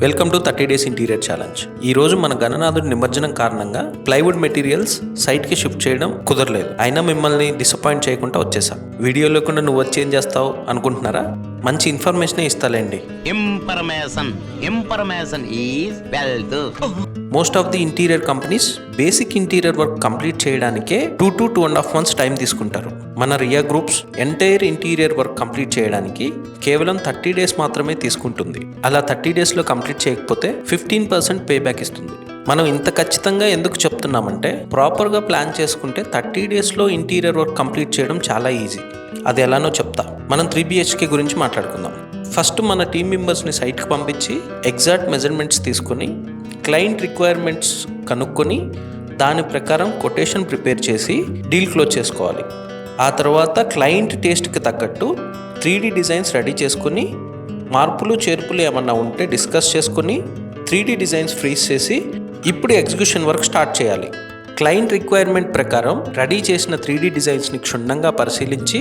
Welcome to 30 days interior challenge. ఈ రోజు మన గణనాథుడి నిమజ్జనం కారణంగా ప్లైవుడ్ మెటీరియల్స్ సైట్ కి షిఫ్ట్ చేయడం కుదరలేదు. అయినా మిమ్మల్ని డిసప్పాయింట్ చేయకుండా వచ్చేసా. వీడియో లేకుండా నువ్వు వచ్చి ఏం చేస్తావు అనుకుంటున్నారా? మంచి ఇన్ఫర్మేషన్ ఇస్తాలేండి. Information is wealth. Most of the interior companies basic interior work complete చేయడానికే 2 to 2.5 months టైం తీసుకుంటారు. మన Riya groups entire interior work complete చేయడానికి కేవలం 30 days మాత్రమే తీసుకుంటుంది. అలా 30 days లో కంప్లీట్ చేయకపోతే 15% పే బ్యాక్ ఇస్తుంది. మనం ఇంత ఖచ్చితంగా ఎందుకు చెప్తున్నామంటే ప్రాపర్గా ప్లాన్ చేసుకుంటే 30 days లో ఇంటీరియర్ వర్క్ కంప్లీట్ చేయడం చాలా ఈజీ. అది ఎలానో చెప్తా. మనం 3 BHK గురించి మాట్లాడుకుందాం. ఫస్ట్ మన టీం మెంబర్స్ని సైట్కి పంపించి ఎగ్జాక్ట్ మెజర్మెంట్స్ తీసుకొని క్లయింట్ రిక్వైర్మెంట్స్ కనుక్కొని దాని ప్రకారం కొటేషన్ ప్రిపేర్ చేసి డీల్ క్లోజ్ చేసుకోవాలి. ఆ తర్వాత క్లయింట్ టేస్ట్కి తగ్గట్టు 3D డిజైన్స్ రెడీ చేసుకుని మార్పులు చేర్పులు ఏమన్నా ఉంటే డిస్కస్ చేసుకుని 3D డిజైన్స్ ఫ్రీజ్ చేసి ఇప్పుడు ఎగ్జిక్యూషన్ వర్క్ స్టార్ట్ చేయాలి. క్లయింట్ రిక్వైర్మెంట్ ప్రకారం రెడీ చేసిన 3D డిజైన్స్ని క్షుణ్ణంగా పరిశీలించి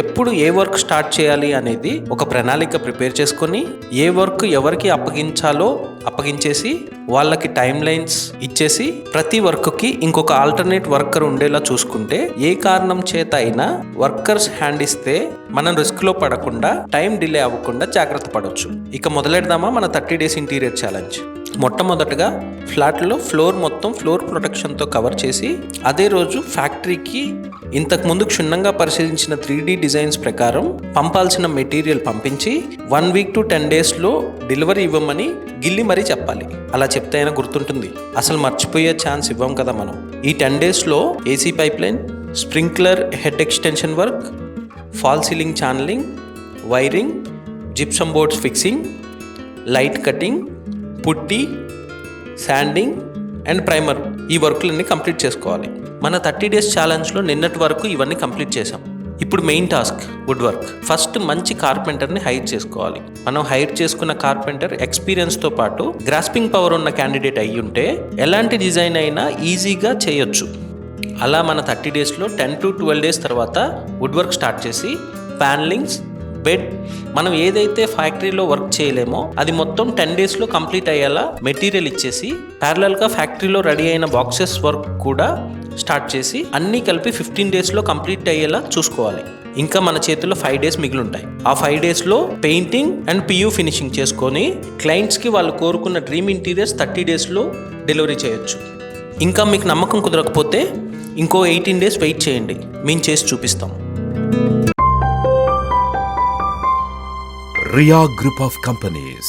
ఎప్పుడు ఏ వర్క్ స్టార్ట్ చేయాలి అనేది ఒక ప్రణాళిక ప్రిపేర్ చేసుకొని ఏ వర్క్ ఎవరికి అప్పగించాలో అప్పగించేసి వాళ్ళకి టైం లైన్స్ ఇచ్చేసి ప్రతి వర్క్కి ఇంకొక ఆల్టర్నేట్ వర్కర్ ఉండేలా చూసుకుంటే ఏ కారణం చేత అయినా వర్కర్స్ హ్యాండ్ ఇస్తే మనం రిస్క్లో పడకుండా టైం డిలే అవ్వకుండా జాగ్రత్త పడవచ్చు. ఇక మొదలెడదామా మన 30 డేస్ ఇంటీరియర్ ఛాలెంజ్. మొట్టమొదటగా ఫ్లాట్లో ఫ్లోర్ మొత్తం ఫ్లోర్ ప్రొటెక్షన్తో కవర్ చేసి అదే రోజు ఫ్యాక్టరీకి ఇంతకుముందు క్షుణ్ణంగా పరిశీలించిన 3D డిజైన్స్ ప్రకారం పంపాల్సిన మెటీరియల్ పంపించి 1 week to 10 daysలో డెలివరీ ఇవ్వమని గిల్లి మరీ చెప్పాలి. అలా చెప్తే అయినా గుర్తుంటుంది. అసలు మర్చిపోయే ఛాన్స్ ఇవ్వం కదా మనం. ఈ 10 daysలో AC pipeline, sprinkler head extension work, fall ceiling channelling, wiring, gypsum boards fixing, light cutting, putty, sanding and primer ఈ వర్క్లన్నీ కంప్లీట్ చేసుకోవాలి. మన 30 days ఛాలెంజ్లో నిన్నటి వరకు ఇవన్నీ కంప్లీట్ చేసాం. ఇప్పుడు main task wood work. First మంచి కార్పెంటర్ని హైర్ చేసుకోవాలి. మనం హైర్ చేసుకున్న కార్పెంటర్ ఎక్స్పీరియన్స్తో పాటు గ్రాస్పింగ్ పవర్ ఉన్న క్యాండిడేట్ అయ్యి ఉంటే ఎలాంటి డిజైన్ అయినా ఈజీగా చేయొచ్చు. అలా మన 30 daysలో 10 to 12 days తర్వాత వుడ్ వర్క్ స్టార్ట్ చేసి ప్యానలింగ్స్, బెడ్, మనం ఏదైతే ఫ్యాక్టరీలో వర్క్ చేయలేమో అది మొత్తం 10 daysలో కంప్లీట్ అయ్యేలా మెటీరియల్ ఇచ్చేసి ప్యారలల్గా ఫ్యాక్టరీలో రెడీ అయిన బాక్సెస్ వర్క్ కూడా స్టార్ట్ చేసి అన్నీ కలిపి 15 daysలో కంప్లీట్ అయ్యేలా చూసుకోవాలి. ఇంకా మన చేతిలో 5 days మిగిలి ఉంటాయి. ఆ 5 daysలో పెయింటింగ్ అండ్ PU ఫినిషింగ్ చేసుకొని క్లయింట్స్కి వాళ్ళు కోరుకున్న డ్రీమ్ ఇంటీరియర్స్ 30 daysలో డెలివరీ చేయొచ్చు. ఇంకా మీకు నమ్మకం కుదరకపోతే ఇంకో 18 days వెయిట్ చేయండి, మేము చేసి చూపిస్తాం. Ria Group of Companies.